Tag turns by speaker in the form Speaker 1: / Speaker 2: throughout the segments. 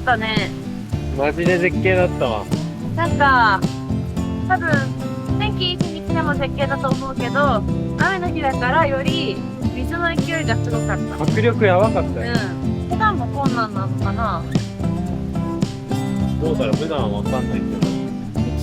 Speaker 1: ったね。
Speaker 2: マジで絶景だったわ。
Speaker 1: なんか多分天気いい日に来ても絶景だと思うけど、雨の日だからより水の勢いがすごかった。
Speaker 2: 迫力やばかったよ。
Speaker 1: 普段もこんなんなのかな。
Speaker 2: どうだろう、普段はわかんないけど。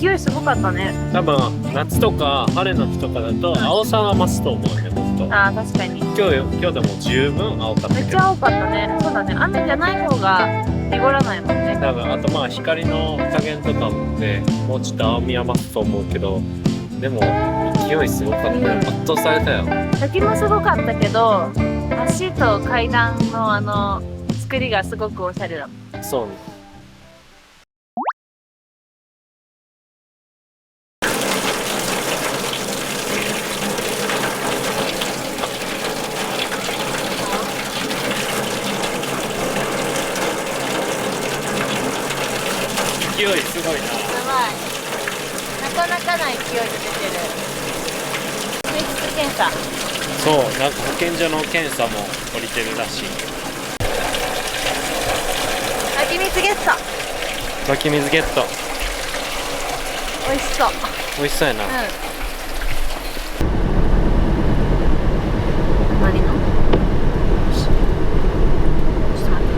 Speaker 1: 勢いすごかったね。
Speaker 2: 多分夏とか晴れの日とかだと青さは増すと思うね、もっと。
Speaker 1: ああ、確かに。
Speaker 2: 今日でも十分青かったけど。
Speaker 1: めっちゃ青かったね。そうだね。雨じゃない方が濁らないもんね。
Speaker 2: 多分あとまあ光の加減とかでもうちょっと青みは増すと思うけど、でも勢いすごかったよ。圧倒されたよ。
Speaker 1: 滝もすごかったけど、橋と階段の作りがすごくおしゃれだった。
Speaker 2: そうね。勢いすごいな。
Speaker 1: やばい。なかなかな勢いで出てる。水質検査。
Speaker 2: そう、なんか保健所の検査も降りてるらしい。
Speaker 1: 湧き水ゲット。
Speaker 2: 湧き水ゲット。
Speaker 1: 美味しそう。
Speaker 2: 美味しそうやな。
Speaker 1: 何の？ちょっと待って。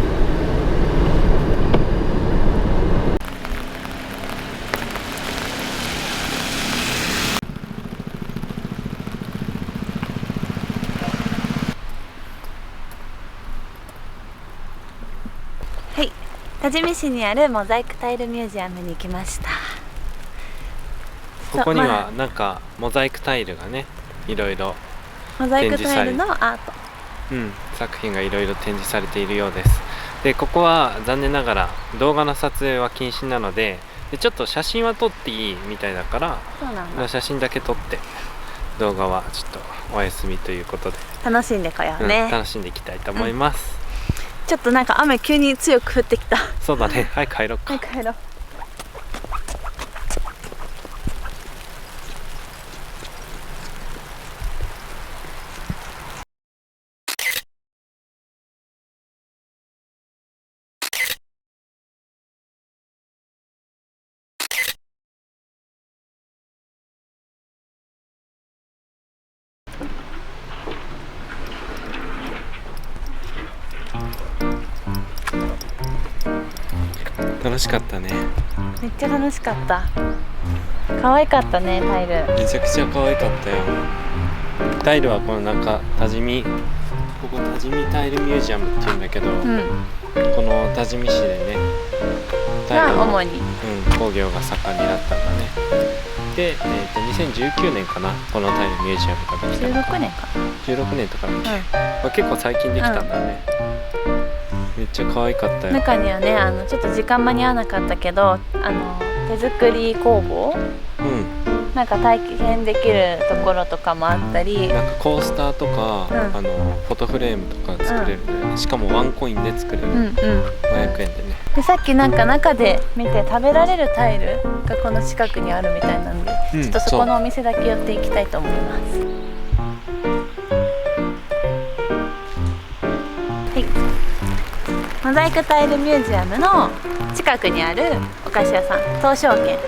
Speaker 1: はい、多治見市にあるモザイクタイルミュージアムに来ました。
Speaker 2: ここにはなんかモザイクタイルがね、いろいろ
Speaker 1: モザイクタイルのアート、
Speaker 2: 作品がいろいろ展示されているようです。でここは残念ながら動画の撮影は禁止なので、ちょっと写真は撮っていいみたいだから、
Speaker 1: そうなんだ。
Speaker 2: 写真だけ撮って動画はちょっとお休みということで
Speaker 1: 楽しんでこようね。
Speaker 2: 楽しんでいきたいと思います。
Speaker 1: ちょっとなんか雨急に強く降ってきた。
Speaker 2: そうだね、早く帰ろうか。
Speaker 1: 早く帰ろう。
Speaker 2: 楽しかったね。
Speaker 1: めっちゃ楽しかった。可愛かったね、タイル。
Speaker 2: めちゃくちゃ可愛かったよ。タイルはこのなんか多治見、ここ多治見タイルミュージアムっていうんだけど、この多治見市でね、タイルの
Speaker 1: 主に、
Speaker 2: 工業が盛んになったんだね。で、2019年かな、このタイルミュージアムができたのか。
Speaker 1: 16年かな。
Speaker 2: 16年とかだっけ、まあ、結構最近できたんだね。めっちゃ可愛かったよ。
Speaker 1: 中にはね、ちょっと時間間に合わなかったけど、手作り工房、なんか体験できるところとかもあったり、
Speaker 2: なんかコースターとか、フォトフレームとか作れるんで、しかもワンコインで作れる、500円でね。
Speaker 1: でさっきなんか中で見て食べられるタイルがこの近くにあるみたいなので、ちょっとそこのお店だけ寄っていきたいと思います。はい、モザイクタイルミュージアムの近くにあるお菓子屋さん、東証券、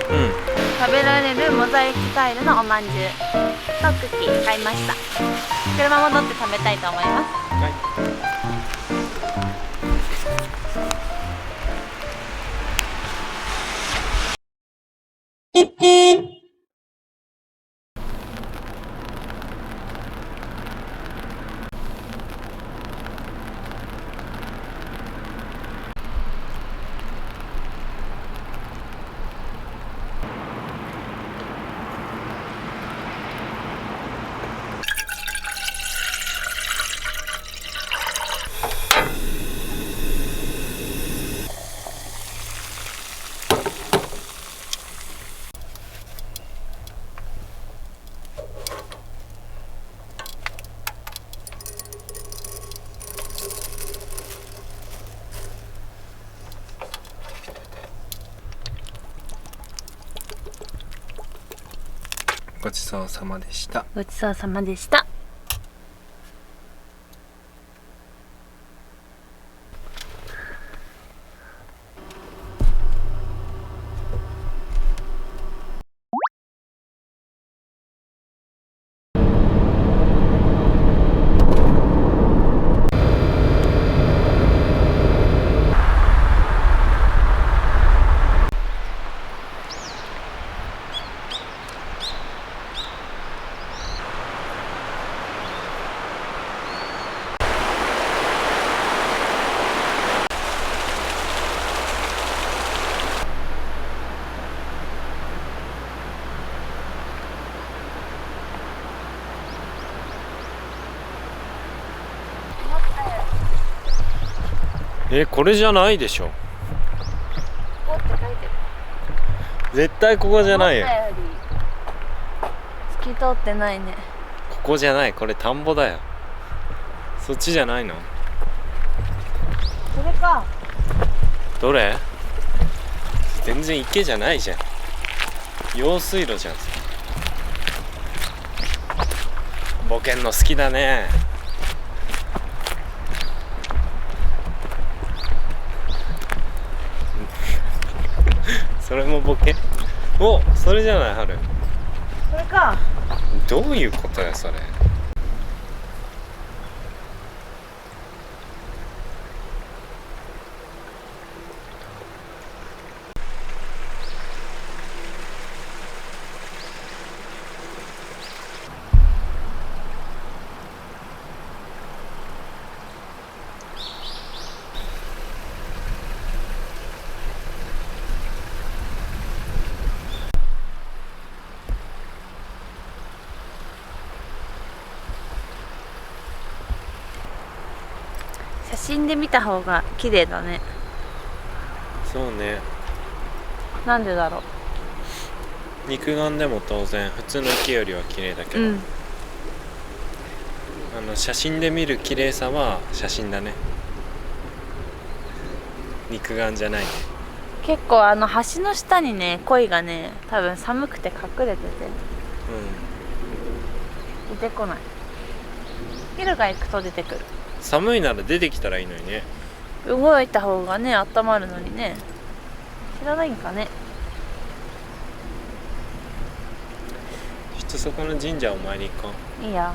Speaker 1: 食べられるモザイクタイルのおまんじゅうとクッキー買いました。車戻って食べたいと思います。
Speaker 2: ごちそうさまでした。
Speaker 1: ごちそうさまでした。
Speaker 2: これじゃないでしょ。
Speaker 1: ここって書いてる。
Speaker 2: 絶対ここじゃないよ。
Speaker 1: 思ったより透き通ってないね。
Speaker 2: ここじゃない。これ田んぼだよ。そっちじゃないの？
Speaker 1: それか。
Speaker 2: どれ？全然池じゃないじゃん。用水路じゃん。ボケんの好きだね。それもボケ？お、それじゃない、春。
Speaker 1: それか。
Speaker 2: どういうことやそれ。
Speaker 1: 写真で見た方が綺麗だね。
Speaker 2: そうね。
Speaker 1: なんでだろう。
Speaker 2: 肉眼でも当然普通の池よりは綺麗だけど、写真で見る綺麗さは写真だね。肉眼じゃないね。
Speaker 1: 結構橋の下にね鯉がね多分寒くて隠れてて出てこない。昼が行くと出てくる。
Speaker 2: 寒いなら出てきたらいいのにね。
Speaker 1: 動いた方がね温まるのにね。知らないんかね。
Speaker 2: ちょっとそこの神社お参り行こう。
Speaker 1: いいや。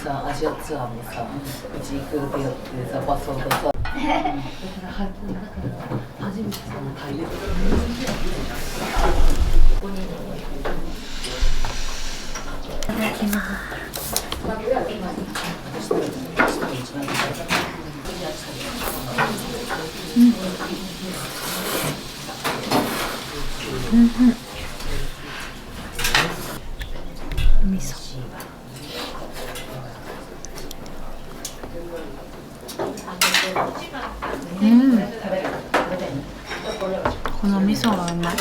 Speaker 3: さ、アジアツアーもさ、うち行く予定でさ、バスをさ、だから初めてそのタイで。ここに。
Speaker 1: いただきます。味噌。この味噌がうまい。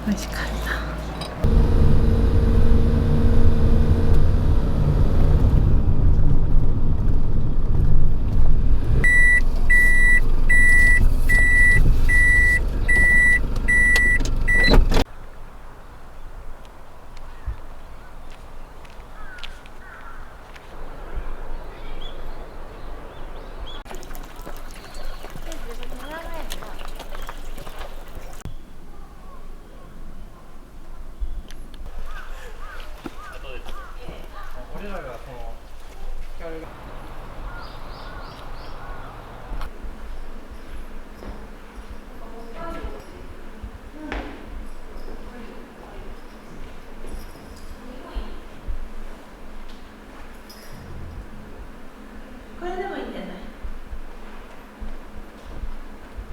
Speaker 1: 美味しかった。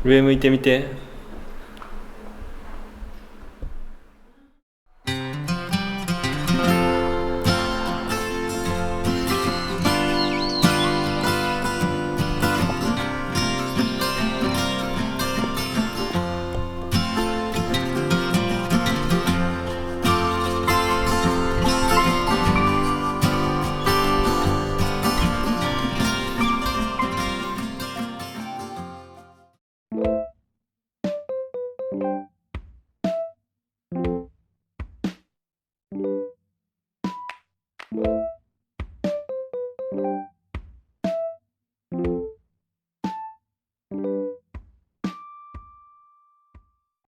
Speaker 2: 上向いてみて。